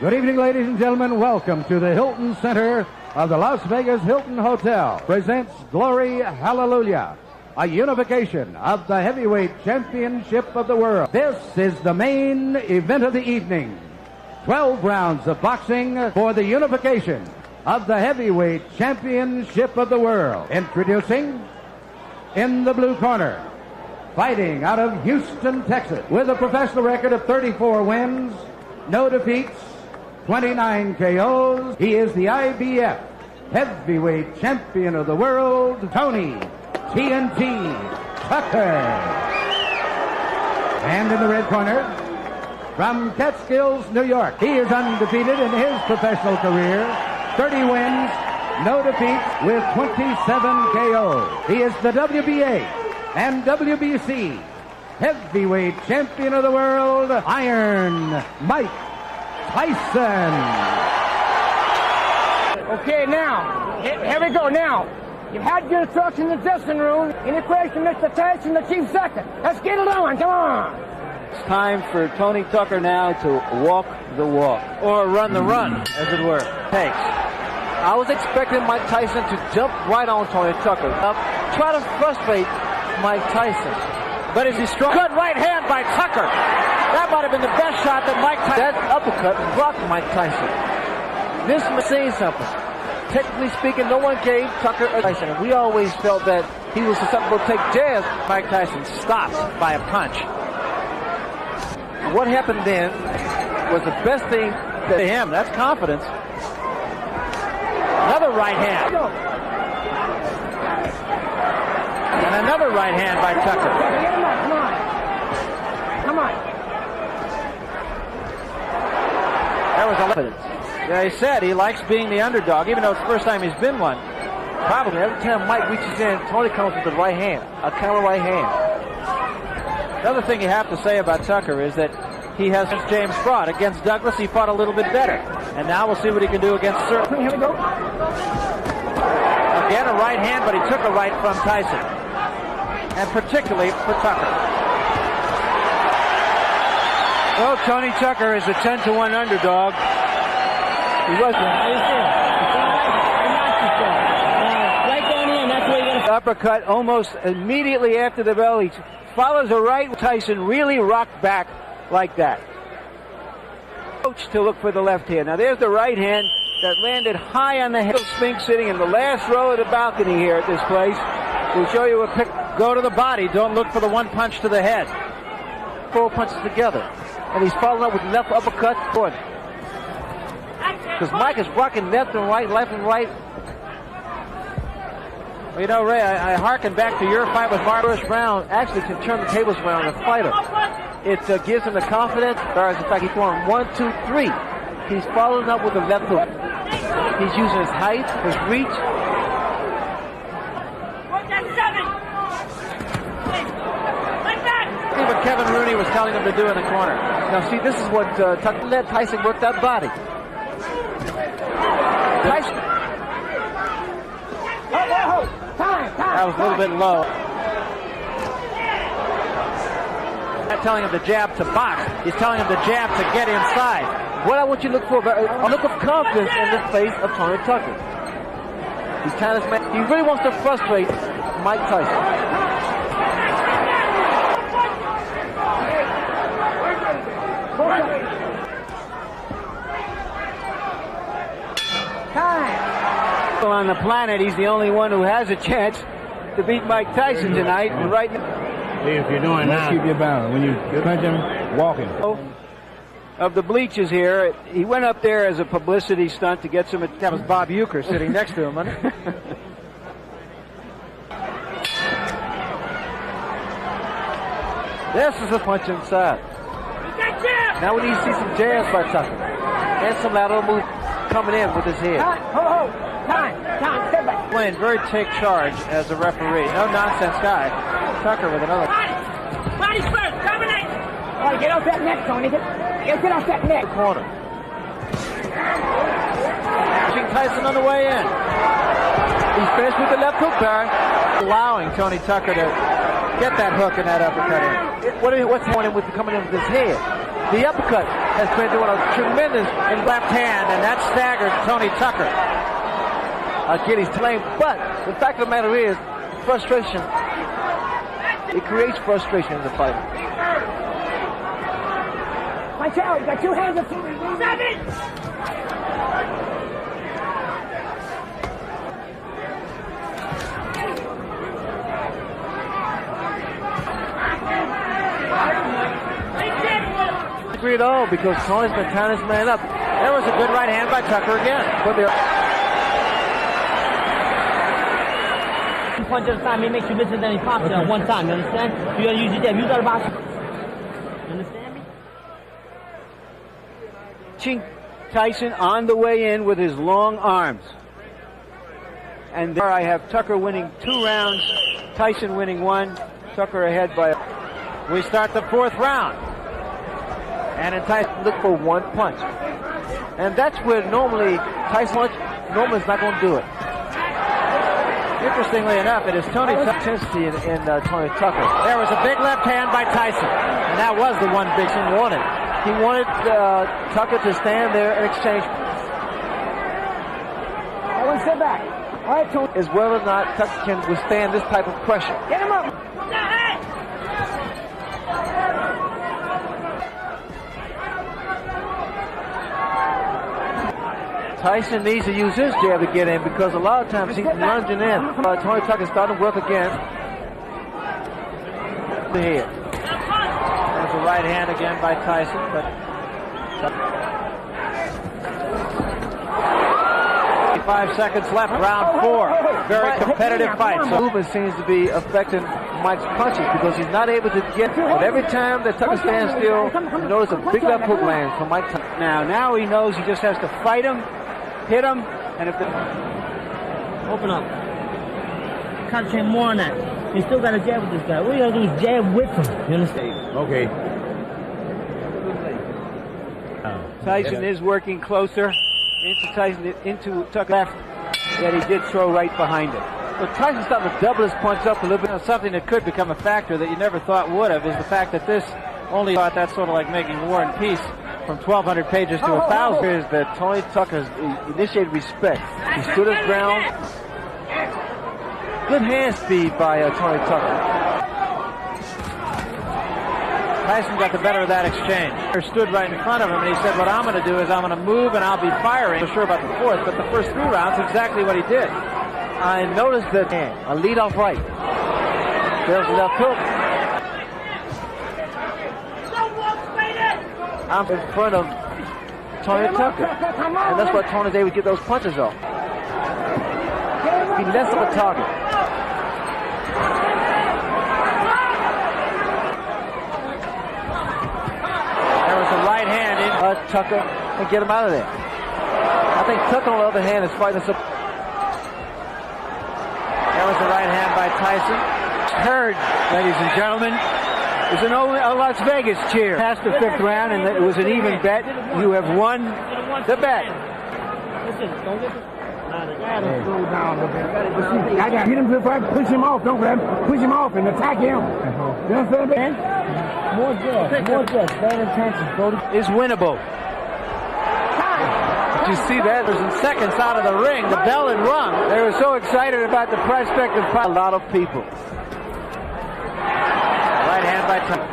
Good evening, ladies and gentlemen. Welcome to the Hilton Center of the Las Vegas Hilton Hotel. Presents Glory Hallelujah, a unification of the heavyweight championship of the world. This is the main event of the evening. 12 rounds of boxing for the unification of the heavyweight championship of the world. Introducing, in the blue corner, fighting out of Houston, Texas, with a professional record of 34 wins, no defeats, 29 KOs. He is the IBF heavyweight champion of the world, Tony TNT Tucker. And in the red corner, from Catskills, New York, he is undefeated in his professional career, 30 wins, no defeats, with 27 KOs. He is the WBA and WBC heavyweight champion of the world, Iron Mike Tyson. Okay, now, here we go. Now, you had your instructions in the dressing room. Any question, Mr. Tyson, the chief second. Let's get it on. Come on. It's time for Tony Tucker now to walk the walk, or run the run, as it were. Takes. I was expecting Mike Tyson to jump right on Tony Tucker, try to frustrate Mike Tyson. But as he struck, good right hand by Tucker. That might have been the best shot that Mike Tyson. That uppercut blocked Mike Tyson. This may say something. Technically speaking, no one gave Tucker a Tyson. And we always felt that he was susceptible to take jabs. Mike Tyson stopped by a punch. What happened then was the best thing to him. That's confidence. Another right hand. And another right hand by Tucker. Come on. Come on. There was evidence. They said he likes being the underdog, even though it's the first time he's been one. Probably every time Mike reaches in, Tony comes with the right hand, a counter right hand. Another thing you have to say about Tucker is that he has James fought. Against Douglas, he fought a little bit better. And now we'll see what he can do against Sir. Here we go. Again, a right hand, but he took a right from Tyson. And particularly for Tucker. Well, Tony Tucker is a 10-1 underdog. He wasn't. Right down in, that's where you're going to... Uppercut almost immediately after the bell. He follows a right. Tyson really rocked back like that. Coach to look for the left hand. Now there's the right hand that landed high on the head of Spinks sitting in the last row of the balcony here at this place. We'll show you a pick. Go to the body. Don't look for the one punch to the head. 4 punches together. And he's following up with left uppercut. Good. Because Mike is rocking left and right. Well, you know, Ray, I hearken back to your fight with Mark. First round actually can turn the tables around on a fighter. It gives him the confidence. Whereas, in fact, he's throwing 1, 2, 3. He's following up with a left hook. He's using his height, his reach. See what Kevin Rooney was telling him to do in the corner. Now, see, this is what Tucker let Tyson work that body. Tyson. That was a little bit low. Not telling him to jab to box. He's telling him to jab to get inside. What I want you to look for, a look of confidence in the face of Tony Tucker. He's kind of, he really wants to frustrate Mike Tyson. On the planet, he's the only one who has a chance to beat Mike Tyson tonight. And right now, if you're doing that, keep your balance. When you punch him, walking. Of the bleachers here, he went up there as a publicity stunt to get some. That was Bob Uecker sitting next to him. This is a punch inside. Now we need to see some jabs by Tucker and some lateral move coming in with his head. Time, step back. Playing very take charge as a referee. No nonsense guy. Tucker with another. Body first, dominate. All right, get off that neck, Tony. Get off that neck. Corner. Tyson on the way in. He's finished with the left hook there, allowing Tony Tucker to get that hook and that uppercut in. What's the point with coming in with his head? The uppercut. has been doing a tremendous in left hand, and that staggered Tony Tucker. Achilles lame, but the fact of the matter is, frustration. It creates frustration in the fight. Watch out, you got two hands up. 7! Agree at all, because Tony's been tying his man up. There was a good right hand by Tucker again. But punch at a time, he makes you miss it, then he pops it at one time, you understand? You gotta use your jab. You gotta box. You understand me? Tyson on the way in with his long arms. And there I have Tucker winning 2 rounds, Tyson winning 1, Tucker ahead by... We start the 4th round. And in Tyson, look for 1 punch. And that's where normally Tyson, Norman's not going to do it. Interestingly enough, it is Tony intensity in Tony Tucker. There was a big left hand by Tyson, and that was the one big thing he wanted. He wanted Tucker to stand there and exchange. Everyone sit back. All right, Tony. As well as not, Tucker can withstand this type of pressure. Get him up. Tyson needs to use his jab to get in, because a lot of times he's lunging in. Tony Tucker's starting to work again. The head. There's a right hand again by Tyson, but 5 seconds left, round 4. Very competitive fight. So movement seems to be affecting Mike's punches, because he's not able to get. But every time that Tucker stands still, you notice a big left hook lands from Mike. Now he knows he just has to fight him, hit him, and if the... Open up. Concentrate more on that. You still got to jab with this guy. What you got to do is jab with him. You understand? Okay. Tyson is working closer into Tucker left, that he did throw right behind it. But Tyson's starting to double his punch up a little bit. Something that could become a factor that you never thought would have is the fact that this only thought that's sort of like making War and Peace from 1,200 pages to 1,000. Is that Tony Tucker's initiated respect. He stood his ground. Good hand speed by Tony Tucker. Tyson got the better of that exchange. He stood right in front of him, and he said, what I'm going to do is I'm going to move and I'll be firing. I'm not sure about the 4th, but the first 3 rounds, exactly what he did. I noticed that a lead-off right. There's a left hook. I'm in front of Tony Tucker, and that's why Tony's able to get those punches off. Be less of a target. There was a right hand in Tucker and get him out of there. I think Tucker, on the other hand, is fighting some. There was a right hand by Tyson. Heard, ladies and gentlemen, is a Las Vegas cheer. Past the 5th round, and it was an even bet. You have won the bet. Listen, don't get this. Slow down a bit. I got to hit him before I push him off. Don't grab him. Push him off and attack him. You understand, man? More just. Better intention, Brody. Is winnable. Did you see that? There's in seconds out of the ring. The bell had rung. They were so excited about the prospect of a lot of people. Right hand by Tyson.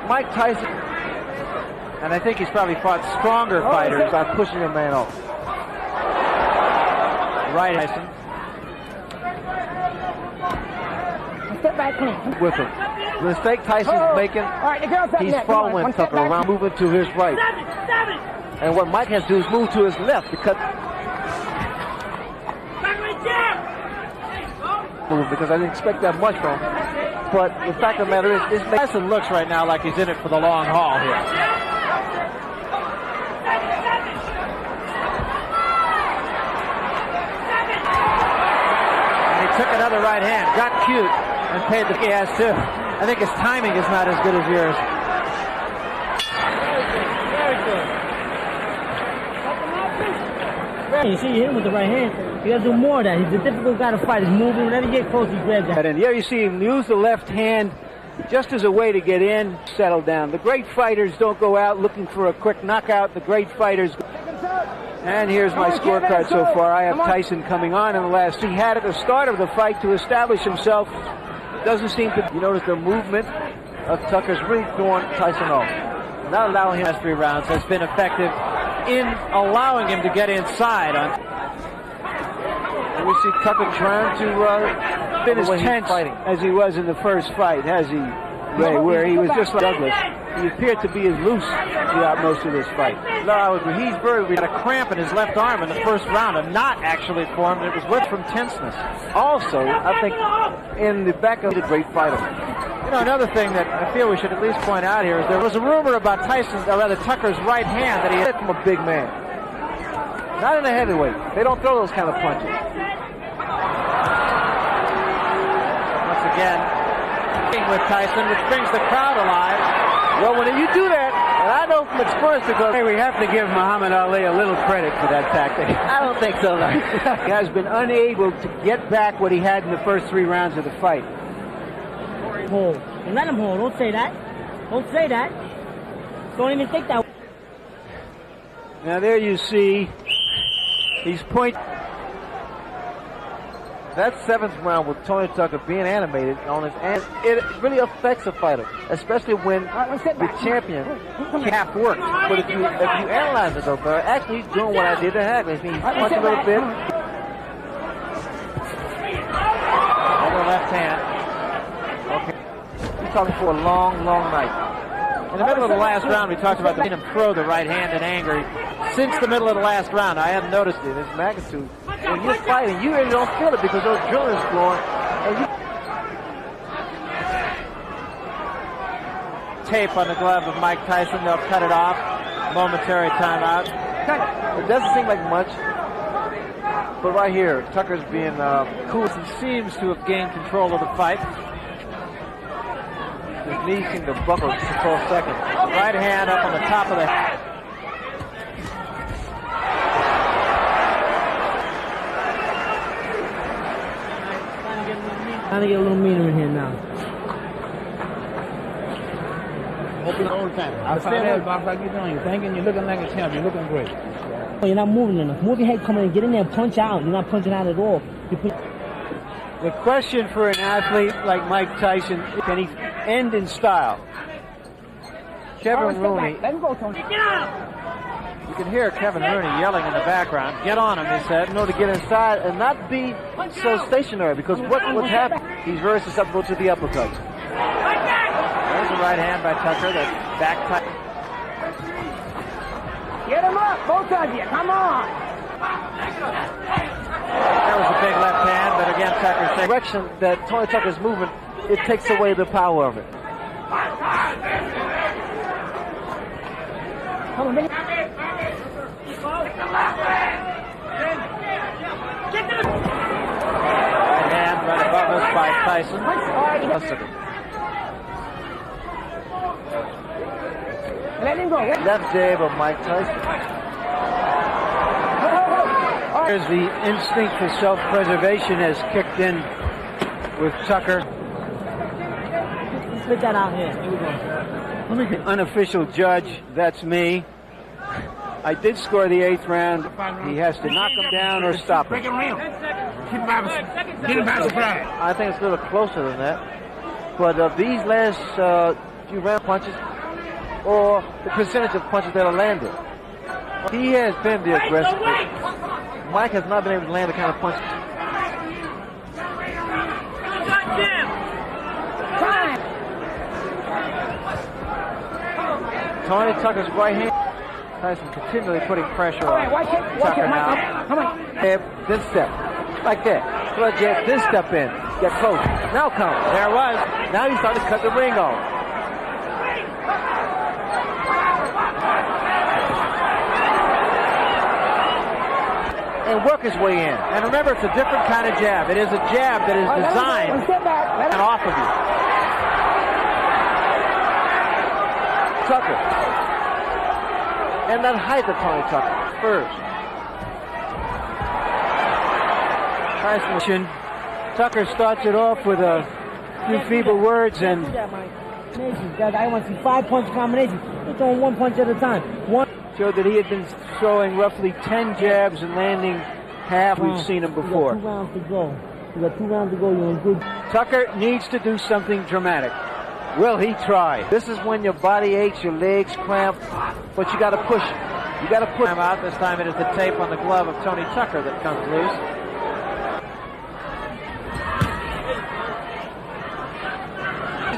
Mike Tyson, and I think he's probably fought stronger fighters by pushing a man off. Right Tyson. Step back clean. With him. The mistake Tyson's making, he's following Tucker around, moving to his right. And what Mike has to do is move to his left because I didn't expect that much from him. But the fact of the matter is, Tyson looks right now like he's in it for the long haul here. And he took another right hand, got cute, and paid the he has too. I think his timing is not as good as yours. You see, you hit him with the right hand. You gotta do more of that. He's a difficult guy to fight. He's moving. Whenever you get close, he grabs that. And here you see him use the left hand just as a way to get in, settle down. The great fighters don't go out looking for a quick knockout. The great fighters. And here's my scorecard so far. I have Tyson coming on in the last. He had at the start of the fight to establish himself. Doesn't seem to. You notice the movement of Tucker's really throwing Tyson off. Not allowing him. Last 3 rounds has been effective in allowing him to get inside. And we see Tucker trying to finish tense as he was in the first fight, has he, Ray? Where he was just like Douglas. He appeared to be as loose throughout most of this fight. No, I would agree. He had a cramp in his left arm in the first round, a knot actually formed. It was from tenseness. Also, I think in the back of the great fighter. You know, another thing that I feel we should at least point out here is there was a rumor about Tucker's right hand that he hit from a big man. Not in a heavyweight. They don't throw those kind of punches. Once again, with Tyson, which brings the crowd alive. Well, when you do that, and I know from experience, because we have to give Muhammad Ali a little credit for that tactic. I don't think so, though. He has been unable to get back what he had in the first 3 rounds of the fight. Hold. Don't let him hold. Don't say that. Don't say that. Don't even think that. Now there you see, he's pointing. That 7th round with Tony Tucker being animated on his hand, it really affects a fighter, especially when the champion half works. But if you analyze it, though, Barry, actually he's doing what I did to Hagler. He's punching a little bit. Over left hand. Okay. He's talking for a long, long night. In the middle of the last round, we talked about seeing him throw the right hand in anger. Since the middle of the last round, I haven't noticed it. His magnitude. When you're fighting, you really don't feel it because those adrenaline's flowing. And tape on the glove of Mike Tyson. They'll cut it off. Momentary timeout. It doesn't seem like much. But right here, Tucker's being cool. He seems to have gained control of the fight. His knees seem to buckle just for a second. Right hand up on the top of the head. Trying to get a little meaner in here now. Open all the time. I said that box like you're doing. You're thinking you're looking like a champ. You're looking great. You're not moving enough. Move your head, come in and get in there and punch out. You're not punching out at all. The question for an athlete like Mike Tyson, can he end in style? Kevin Rooney. Let him go, Tony. Get out! You can hear Kevin Rooney yelling in the background. Get on him, he said. You know, to get inside and not be so stationary, because what's happened, he's very susceptible to the uppercuts. There's a right hand by Tucker. That's back tight. Get him up, both of you. Come on. That was a big left hand, but again, Tucker's The direction that Tony Tucker's moving, it takes away the power of it. Come on, baby. right hand right above us by Tyson. Let him go. Left jab of Mike Tyson. Here's the instinct for self-preservation has kicked in with Tucker. Spit that out here. Here we go. Unofficial judge, that's me. I did score the 8th round. He has to knock him down or stop him. Keep him by surprise. I think it's a little closer than that. But of these last few round punches, or the percentage of punches that are landed, he has been the aggressor. Mike has not been able to land the kind of punches. Tony Tucker's right hand. Tyson continually putting pressure on Tucker now. Come on. Jab, then step. Like that. Throw a jab, then step in. Get close. Now come. There it was. Now he's starting to cut the ring off. And work his way in. And remember, it's a different kind of jab. It is a jab that is designed and off of you. Tucker. And that height of Tony Tucker first. Tyson. Tucker starts it off with a few feeble words and I want to see 5 punch combinations. He's throwing 1 punch at a time. Showed that he had been throwing roughly 10 jabs and landing half. We've seen him before. You got 2 rounds to go. You got 2 rounds to go. You're in good. Tucker needs to do something dramatic. Will he try? This is when your body aches, your legs cramp, but you got to push. You got to push. Time out. This time it is the tape on the glove of Tony Tucker that comes loose.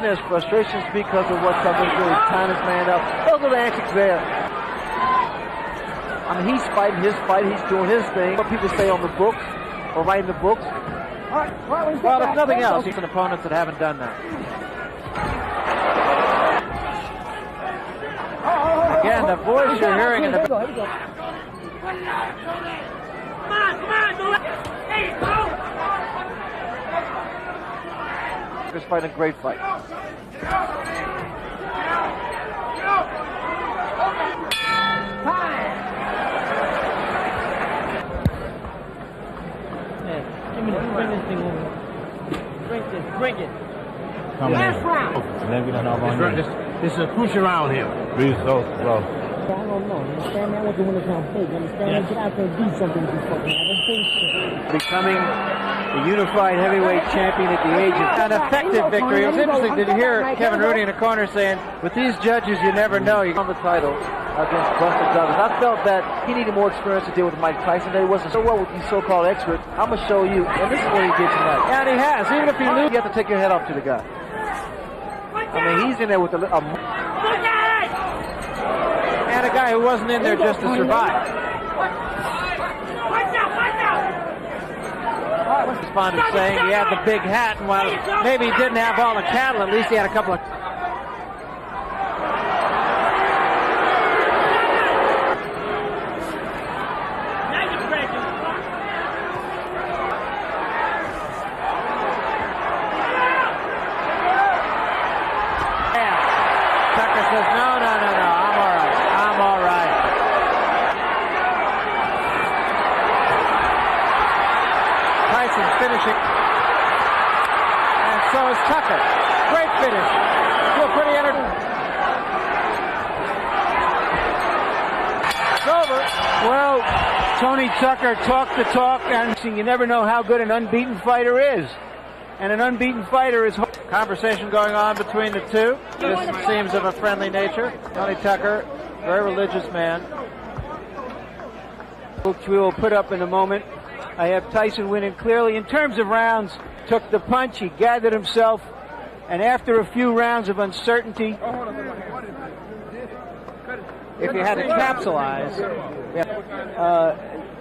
There's frustrations because of what Tucker's doing. Time his man up. Those are the antics there. I mean, he's fighting his fight. He's doing his thing. What people say on the books or writing the books. Well, if nothing else, he's an opponents that haven't done that. Again, the voice you're hearing in the... Come on. He's fighting a great fight. Bring this thing over. Bring it. Last round. This is a crucial round here. Please, so. I don't know. You understand, man? I want to win this round big. You understand? Yes. Get out there and do something with this fucking round. Becoming the unified heavyweight champion at the age of... An effective victory. It was interesting to hear Kevin Rooney in the corner saying, with these judges, you never know. You on the title against Buster Douglas. I felt that he needed more experience to deal with Mike Tyson. That he wasn't so well with these so-called experts. I'm going to show you, and this is what he did tonight. And he has. Even if he loses, You have to take your head off to the guy. I mean, he's in there with a and a guy who wasn't in there just to survive. He's fond of saying he had the big hat, and while maybe he didn't have all the cattle, at least he had a couple of... Tucker says, no, I'm all right. Tyson finishing. And so is Tucker. Great finish. Feel pretty entertaining. It's over. Well, Tony Tucker talked the talk, and you never know how good an unbeaten fighter is. And an unbeaten fighter is... Conversation going on between the two. This seems of a friendly nature. Tony Tucker, very religious man. Which we will put up in a moment. I have Tyson winning clearly. In terms of rounds, took the punch, he gathered himself, and after a few rounds of uncertainty... If you had to capsulize...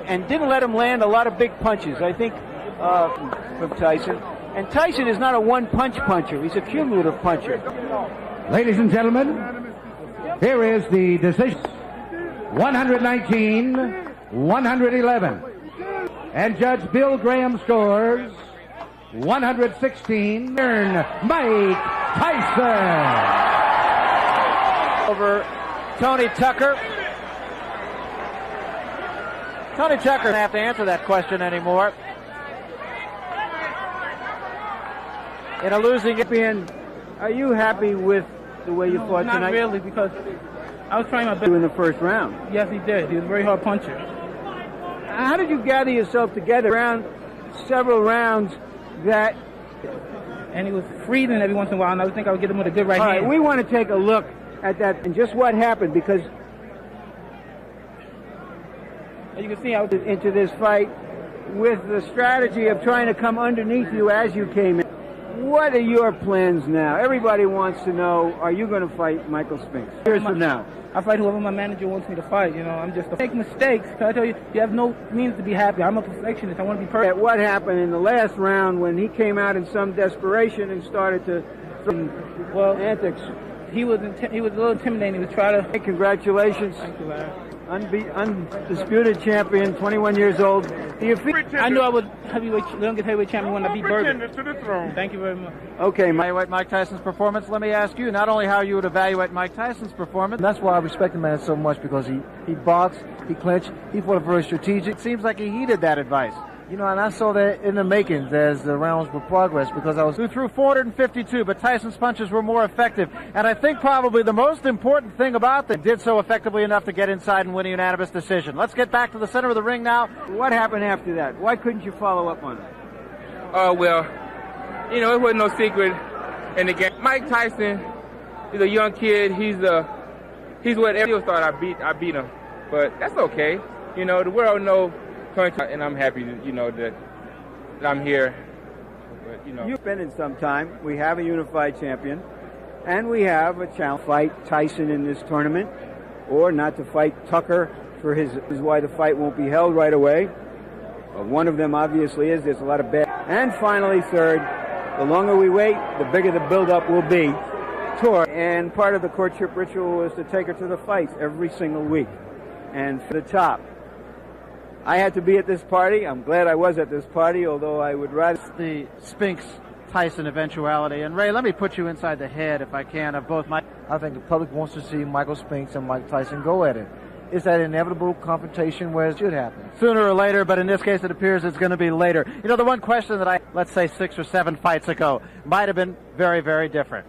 and didn't let him land a lot of big punches, I think, from Tyson. And Tyson is not a one-punch puncher. He's a cumulative puncher. Ladies and gentlemen, here is the decision. 119-111. And Judge Bill Graham scores 116. Mike Tyson. Over Tony Tucker. Tony Tucker doesn't have to answer that question anymore. In a losing champion, are you happy with the way you fought tonight? Not really, because I was trying my best. In the first round. Yes, he did. He was a very hard puncher. How did you gather yourself together around several rounds that... And he was freezing every once in a while, and I think I would get him with a good right hand. All right, we want to take a look at that and just what happened, because... As you can see, I was into this fight with the strategy of trying to come underneath you as you came in. What are your plans now? Everybody wants to know, are you going to fight Michael Spinks years from now? I fight whoever my manager wants me to fight. You know, I'm just make mistakes. Can I tell you, you have no means to be happy. I'm a perfectionist. I want to be perfect. What happened in the last round when he came out in some desperation and started to antics? He was a little intimidating. He was trying to... Hey, congratulations. Thank you, Larry. Undisputed champion, 21 years old. I knew I was youngest heavyweight champion when I beat Bergen. Thank you very much. Okay, evaluate Mike Tyson's performance. Let me ask you not only how you would evaluate Mike Tyson's performance. That's why I respect the man so much, because he boxed, he clinched, he fought very strategic. It seems like he heeded that advice. You know, and I saw that in the makings as the rounds were progress, because I was through 452, but Tyson's punches were more effective. And I think probably the most important thing about them, did so effectively enough to get inside and win a unanimous decision. Let's get back to the center of the ring now. What happened after that? Why couldn't you follow up on it? Oh, well, you know, it wasn't no secret in the game. Mike Tyson is a young kid. He's what everyone thought I beat him. But that's okay. You know, the world knows. And I'm happy, you know, that I'm here. But, you know. You've been in some time. We have a unified champion, and we have a challenge. Fight Tyson in this tournament, or not to fight Tucker for his is why the fight won't be held right away. One of them obviously is. There's a lot of bad. And finally, third, the longer we wait, the bigger the buildup will be. Tour. And part of the courtship ritual was to take her to the fights every single week. And for the top. I had to be at this party. I'm glad I was at this party, although I would rather... The Spinks-Tyson eventuality. And Ray, let me put you inside the head, if I can, of both Mike. I think the public wants to see Michael Spinks and Mike Tyson go at it. It's that inevitable confrontation where it should happen. Sooner or later, but in this case it appears it's going to be later. You know, the one question that let's say 6 or 7 fights ago, might have been very, very different.